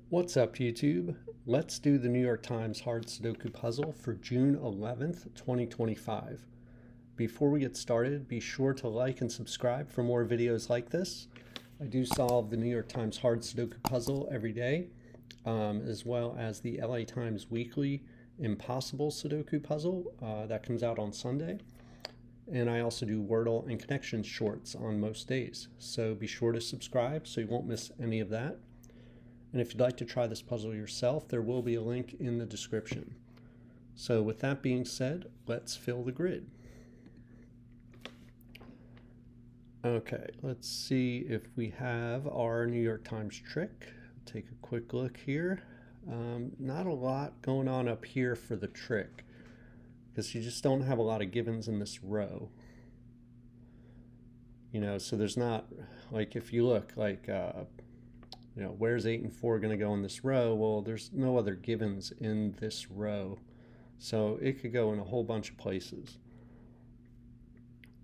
What's up, YouTube? Let's do the New York Times hard Sudoku puzzle for June 11th, 2025. Before we get started, be sure to like and subscribe for more videos like this. I do solve the New York Times hard Sudoku puzzle every day, as well as the LA Times weekly impossible Sudoku puzzle that comes out on Sunday. And I also do Wordle and Connections shorts on most days. So be sure to subscribe so you won't miss any of that. And if you'd like to try this puzzle yourself, there will be a link in the description. So with that being said, let's fill the grid. Okay, let's see if we have our New York Times trick. Take a quick look here. Not a lot going on up here for the trick, because you just don't have a lot of givens in this row. So there's not, like, if you look, like, where's 8 and 4 going to go in this row? Well, there's no other givens in this row. So it could go in a whole bunch of places.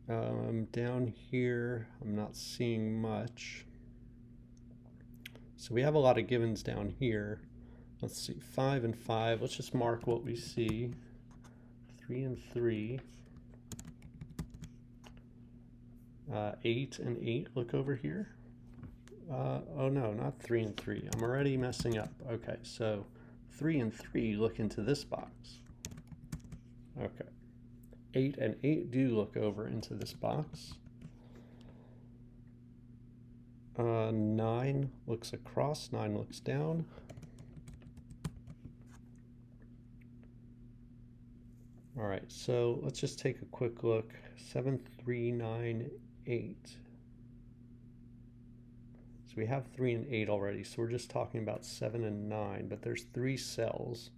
Down here, I'm not seeing much. So we have a lot of givens down here. Let's see, 5 and 5. Let's just mark what we see. 3 and 3. 8 and 8, look over here. Oh no, not 3 and 3. I'm already messing up. Okay, so 3 and 3 look into this box. Okay. 8 and 8 do look over into this box. 9 looks across, 9 looks down. All right, so let's just take a quick look. 7, 3, 9, 8. So we have 3 and 8 already, so we're just talking about 7 and 9, but there's 3 cells.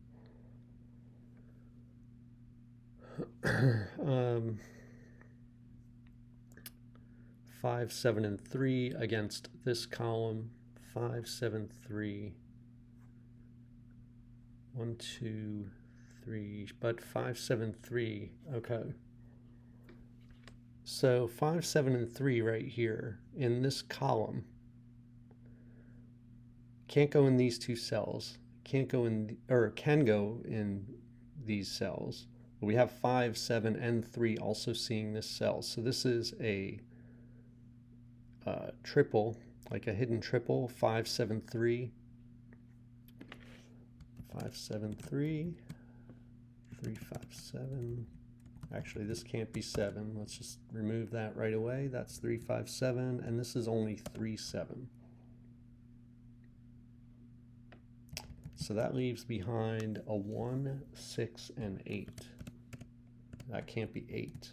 5, 7, and 3 against this column. 5, 7, 3. 1, 2, 3, but 5, 7, 3. Okay. So 5, 7, and 3 right here in this column can't go in these two cells. Can't go in, or can go in these cells. But we have 5, 7, and 3 also seeing this cell. So this is a triple, like a hidden triple. 5, 7, 3. 5, 7, 3. 3, 5, 7. Actually, this can't be 7. Let's just remove that right away. That's 3, 5, 7, and this is only 3, 7. So that leaves behind a 1, 6, and 8. That can't be 8.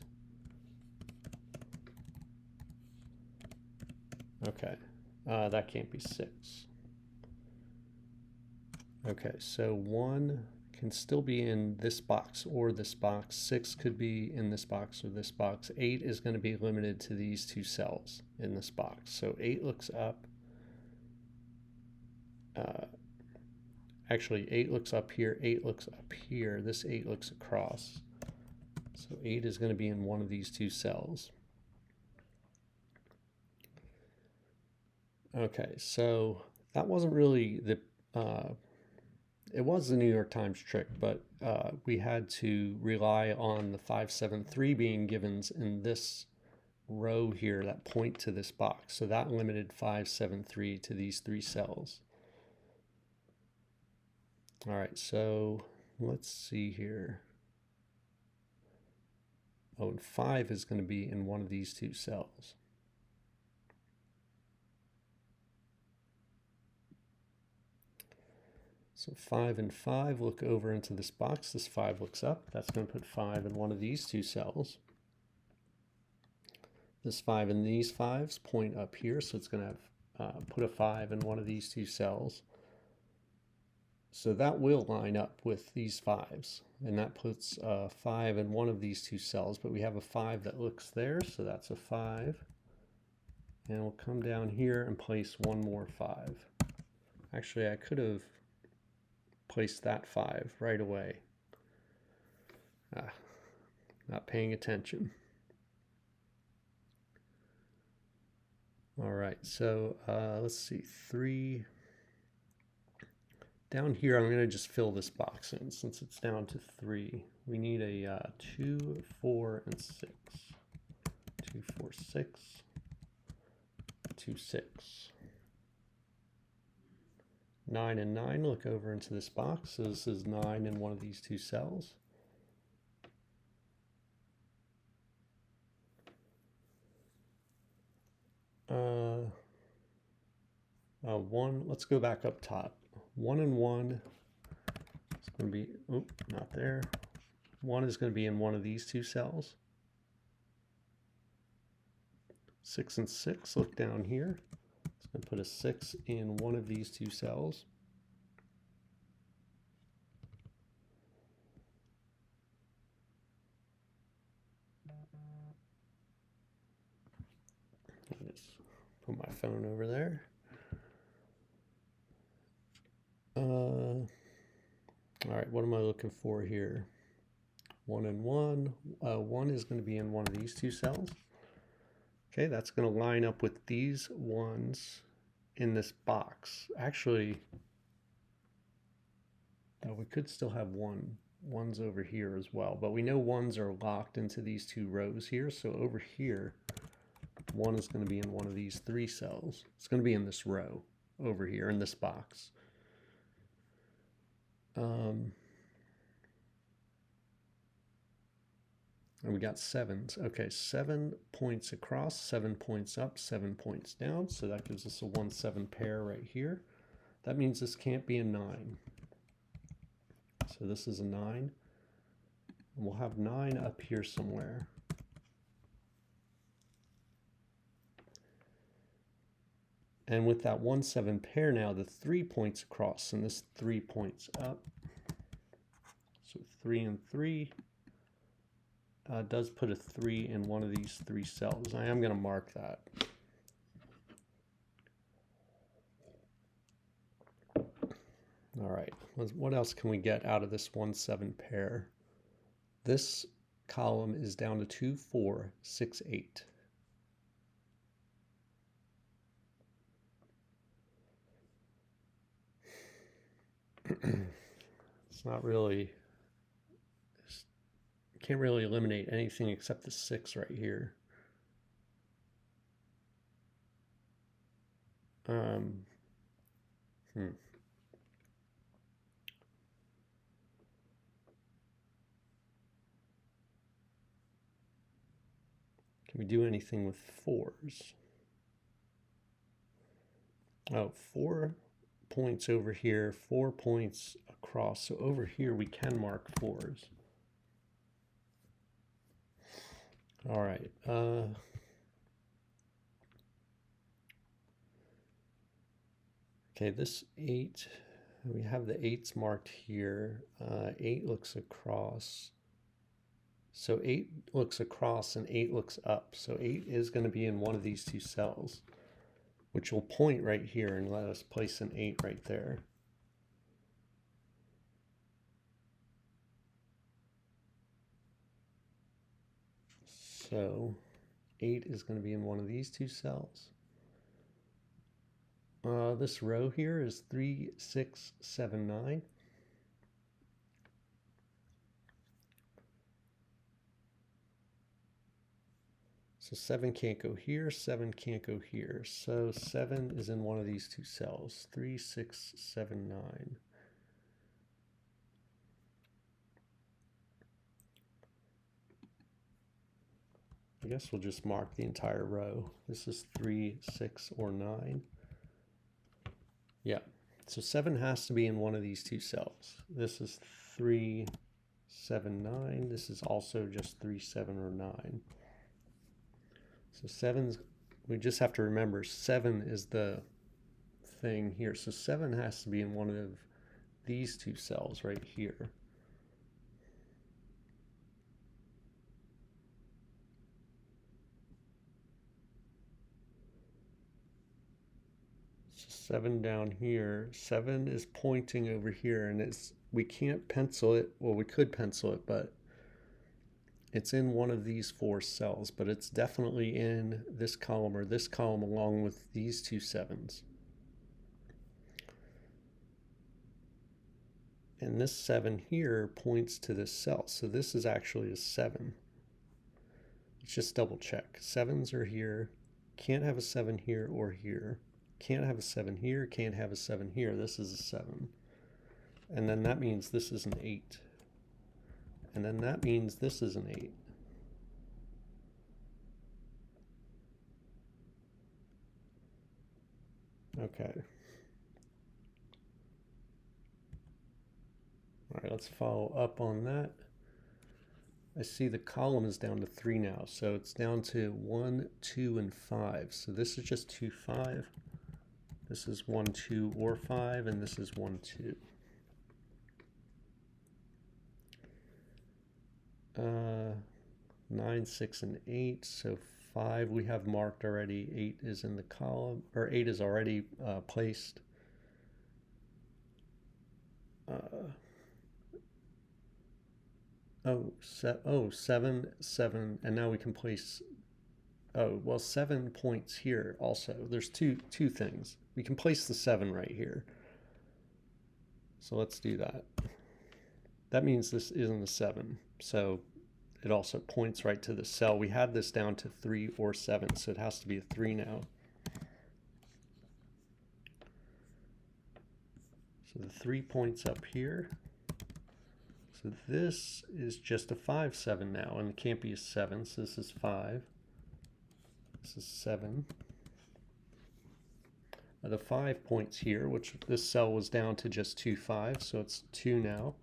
Okay, that can't be 6. Okay, so 1 can still be in this box or this box. 6 could be in this box or this box. 8 is going to be limited to these two cells in this box. So 8 looks up. Actually, 8 looks up here. 8 looks up here. This 8 looks across. So 8 is going to be in one of these two cells. Okay, so that wasn't really the... it was the New York Times trick, but we had to rely on the 5, 7, 3 being givens in this row here that point to this box. So that limited 5, 7, 3 to these 3 cells. All right, so let's see here. Oh, and 5 is going to be in one of these two cells. So 5 and 5 look over into this box. This 5 looks up. That's going to put 5 in one of these two cells. This 5 and these 5s point up here, so it's going to have put a 5 in one of these two cells. So that will line up with these 5s, and that puts a 5 in one of these two cells, but we have a 5 that looks there, so that's a 5. And we'll come down here and place one more 5. Actually, I could have placed that 5 right away. Not paying attention. All right, so let's see, 3, Down here, I'm going to just fill this box in since it's down to 3. We need a 2, 4, and 6. 2, 4, 6. 2, 6. 9 and 9, look over into this box. So this is 9 in one of these two cells. One, let's go back up top. 1 and 1 is going to be, oop, not there. 1 is going to be in one of these two cells. 6 and 6, look down here. It's going to put a 6 in one of these two cells. I'll just put my phone over there. All right, what am I looking for here? 1 and 1. 1 is going to be in one of these two cells. Okay, that's going to line up with these ones in this box. Actually, we could still have ones over here as well, but we know ones are locked into these two rows here. So over here, 1 is going to be in one of these 3 cells. It's going to be in this row over here in this box. And we got 7s. Okay, 7 points across, 7 points up, 7 points down. So that gives us a 1-7 pair right here. That means this can't be a 9. So this is a 9. And we'll have 9 up here somewhere. And with that 1-7 pair now, the 3 points across, and this 3 points up. So 3 and 3 does put a 3 in one of these 3 cells. I am going to mark that. All right, what else can we get out of this 1-7 pair? This column is down to 2, 4, 6, 8. It's not really, can't really eliminate anything except the 6 right here. Can we do anything with 4s? Oh, 4 points over here, 4 points across. So over here we can mark 4s. All right. Okay, this 8, we have the 8s marked here. 8 looks across. So 8 looks across and 8 looks up. So 8 is going to be in one of these two cells, which will point right here and let us place an 8 right there. So 8 is going to be in one of these two cells. This row here is 3, 6, 7, 9. So 7 can't go here, 7 can't go here. So 7 is in one of these two cells, 3, 6, 7, 9. I guess we'll just mark the entire row. This is 3, 6, or 9. Yeah, so 7 has to be in one of these two cells. This is 3, 7, 9. This is also just 3, 7, or 9. So 7's, we just have to remember 7 is the thing here. So 7 has to be in one of these two cells right here. So 7 down here, 7 is pointing over here, and we can't pencil it. Well, we could pencil it, but it's in one of these 4 cells, but it's definitely in this column or this column along with these two 7s. And this 7 here points to this cell. So this is actually a 7. Let's just double check. 7s are here. Can't have a 7 here or here. Can't have a 7 here. Can't have a 7 here. This is a 7. And then that means this is an 8. And then that means this is an 8. Okay. All right, let's follow up on that. I see the column is down to 3 now, so it's down to 1, 2, and 5. So this is just 2, 5. This is 1, 2, or 5, and this is 1, 2. 9, 6, and 8. So 5 we have marked already. 8 is in the column, or 8 is already placed. 7, 7, and now we can place. Oh, well, 7 points here also. There's two things. We can place the 7 right here. So let's do that. That means this isn't a 7. So it also points right to the cell. We had this down to 3 or 7, so it has to be a 3 now. So the 3 points up here. So this is just a 5, 7 now, and it can't be a 7, so this is 5. This is 7. The 5 points here, which this cell was down to just 2, 5, so it's 2 now.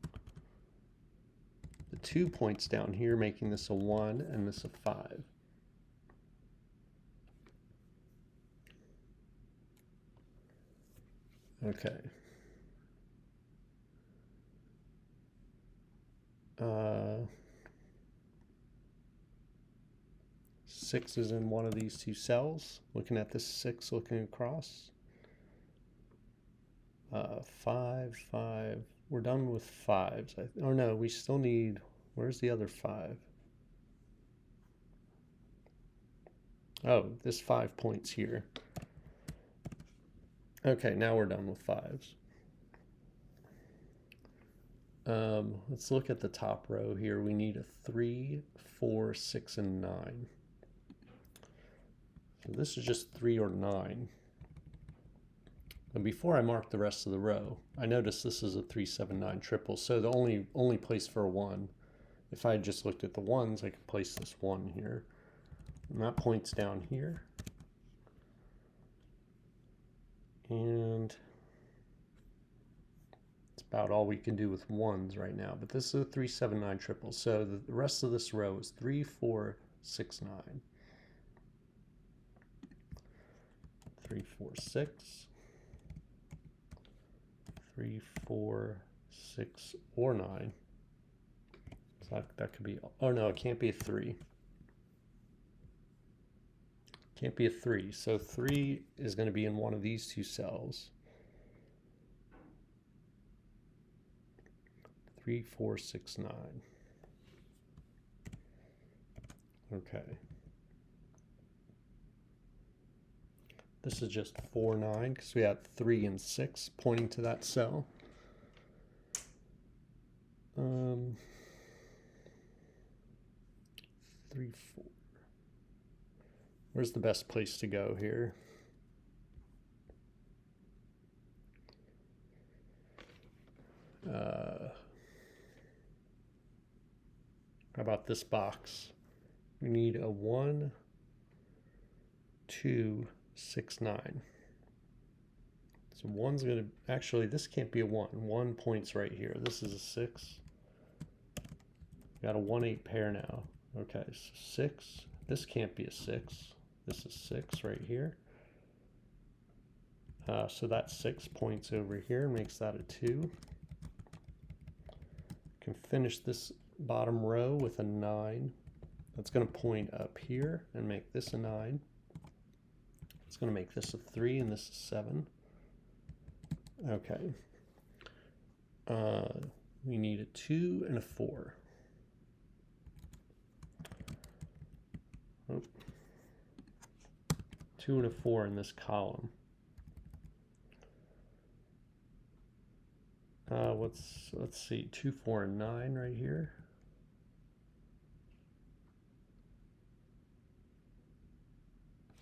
The 2 points down here, making this a 1 and this a 5. Okay. 6 is in one of these 2 cells. Looking at this 6, looking across. 5, 5. We're done with 5s. Oh no, we still need. Where's the other 5? Oh, this 5 points here. Okay, now we're done with 5s. Let's look at the top row here. We need a 3, 4, 6, and 9. So this is just 3 or 9. And before I mark the rest of the row, I notice this is a 3, 7, 9 triple. So the only place for a 1. If I had just looked at the 1s, I could place this 1 here. And that points down here. And it's about all we can do with 1s right now. But this is a 3, 7, 9 triple. So the rest of this row is 3, 4, 6, 9. 3, 4, 6. 3, 4, 6, or 9. So that could be. Oh no, it can't be a 3. Can't be a 3. So 3 is going to be in one of these 2 cells. 3, 4, 6, 9. Okay. This is just 4, 9 because we had 3 and 6 pointing to that cell. 3, 4. Where's the best place to go here? How about this box? We need a 1, 2, 6, 9. So 1's going to, actually this can't be a 1. 1 points right here. This is a 6. Got a 1, 8 pair now. Okay, so 6. This can't be a 6. This is 6 right here. So that 6 points over here, makes that a 2. Can finish this bottom row with a 9. That's going to point up here and make this a 9. It's going to make this a 3 and this a 7. Okay. We need a 2 and a 4. Oh. 2 and a 4 in this column. Let's see, 2, 4, and 9 right here.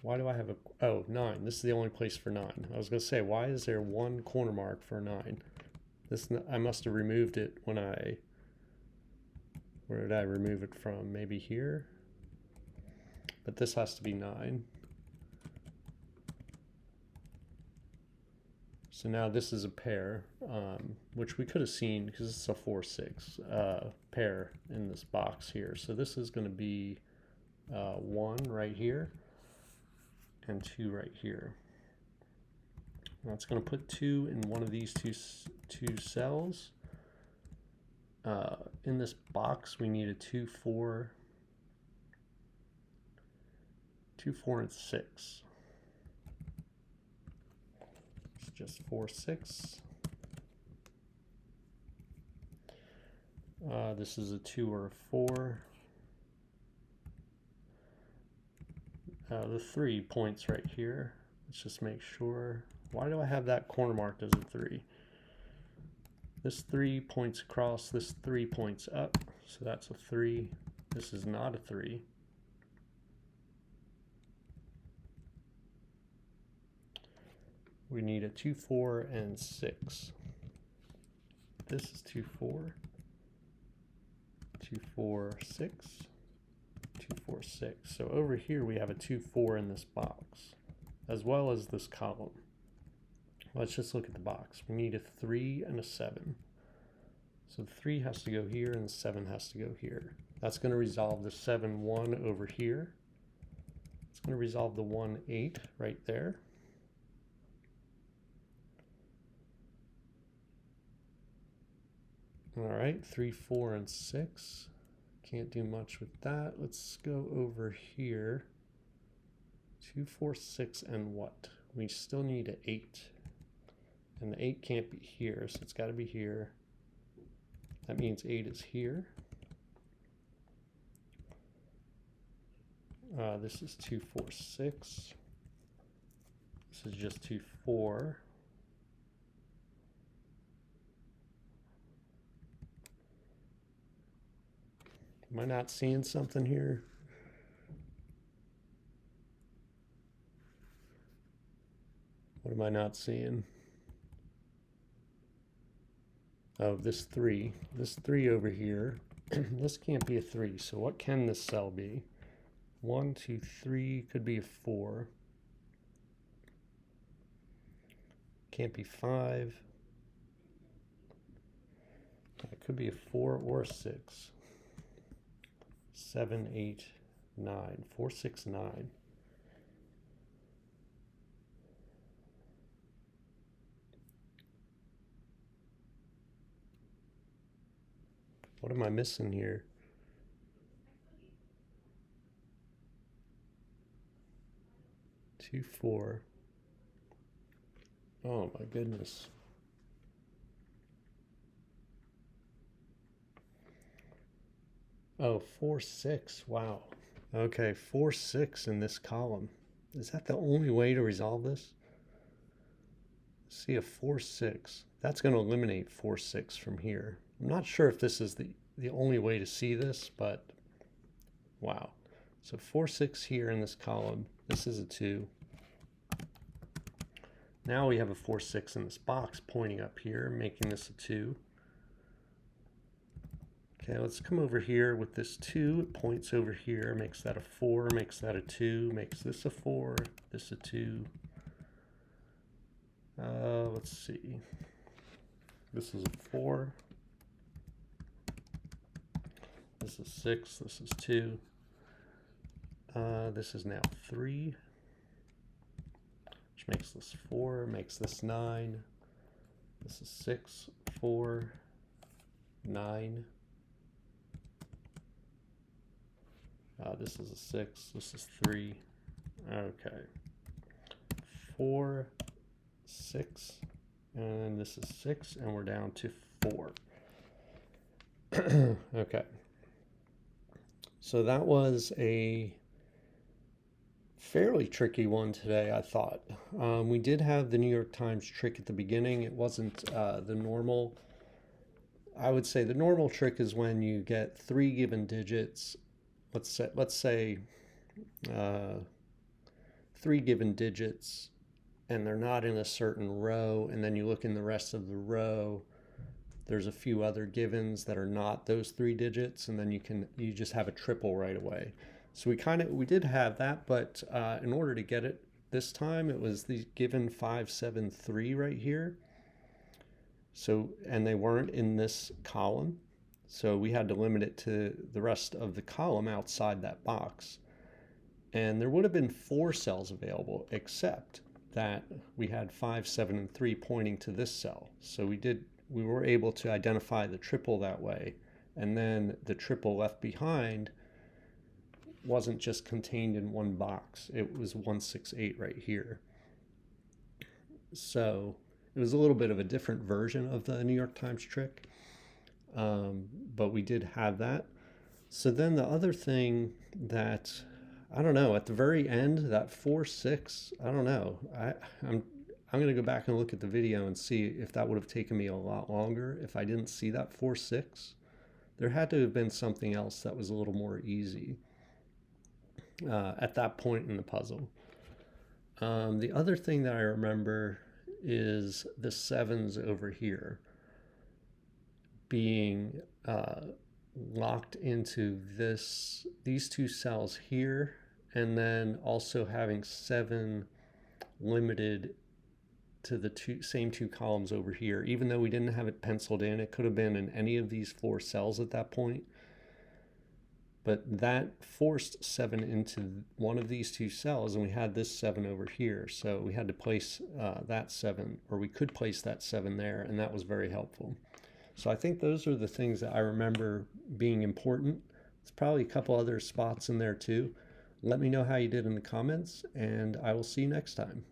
Why do I have oh, 9. This is the only place for 9. I was going to say, why is there one corner mark for 9? I must have removed it when where did I remove it from? Maybe here? But this has to be 9. So now this is a pair, which we could have seen because it's a 4, 6 pair in this box here. So this is going to be 1 right here and 2 right here. That's going to put 2 in one of these two cells. In this box, we need a 2, 4, 2, 4, and 6. It's just 4, 6. This is a 2 or a 4. The 3 points right here. Let's just make sure. Why do I have that corner marked as a 3? This 3 points across, this 3 points up, so that's a 3. This is not a 3. We need a 2, 4, and 6. This is 2, 4, 2, 4, 6, 2, 4, 6. So over here we have a 2, 4 in this box, as well as this column. Let's just look at the box. We need a 3 and a 7. So the 3 has to go here and the 7 has to go here. That's going to resolve the 7, 1 over here. It's going to resolve the 1, 8 right there. All right, 3, 4, and 6. Can't do much with that. Let's go over here. 2, 4, 6, and what? We still need an 8. And the 8 can't be here, so it's got to be here. That means 8 is here. This is 2, 4, 6. This is just 2, 4. Am I not seeing something here? What am I not seeing? Oh, this 3. This 3 over here. This can't be a 3, so what can this cell be? 1, 2, 3 could be a 4. Can't be 5. It could be a 4 or a 6. 7, 8, 9. 4, 6, 9. What am I missing here? Two, 4. Oh my goodness. Oh, 4, 6. Wow. Okay, 4, 6 in this column. Is that the only way to resolve this? See a 4, 6. That's going to eliminate 4, 6 from here. I'm not sure if this is the only way to see this, but wow. So 4, 6 here in this column. This is a 2. Now we have a 4, 6 in this box pointing up here, making this a 2. Okay, let's come over here with this 2. It points over here, makes that a 4, makes that a 2, makes this a 4, this a 2. Let's see. This is a 4. This is 6. This is 2. This is now 3. Which makes this 4, makes this 9. This is 6, 4, 9. This is a 6. This is 3. Okay. 4, 6. And this is 6. And we're down to 4. Okay. So that was a fairly tricky one today, I thought. We did have the New York Times trick at the beginning. It wasn't the normal I would say the normal trick is when you get three given digits. Let's say uh, three given digits, and they're not in a certain row, and then you look in the rest of the row. There's a few other givens that are not those three digits, and then you just have a triple right away. So we did have that, but in order to get it this time, it was the given 573 right here. So, and they weren't in this column. So we had to limit it to the rest of the column outside that box. And there would have been four cells available, except that we had 5, 7, and 3 pointing to this cell. So we were able to identify the triple that way. And then the triple left behind wasn't just contained in one box. It was 168 right here. So it was a little bit of a different version of the New York Times trick, but we did have that. So then the other thing that, I don't know, at the very end, that 4-6, I don't know. I'm going to go back and look at the video and see if that would have taken me a lot longer if I didn't see that 4-6. There had to have been something else that was a little more easy at that point in the puzzle. The other thing that I remember is the sevens over here being locked into these two cells here, and then also having 7 limited to the same two columns over here. Even though we didn't have it penciled in, it could have been in any of these 4 cells at that point. But that forced 7 into one of these 2 cells, and we had this 7 over here. So we had to place that 7, or we could place that 7 there, and that was very helpful. So I think those are the things that I remember being important. There's probably a couple other spots in there too. Let me know how you did in the comments, and I will see you next time.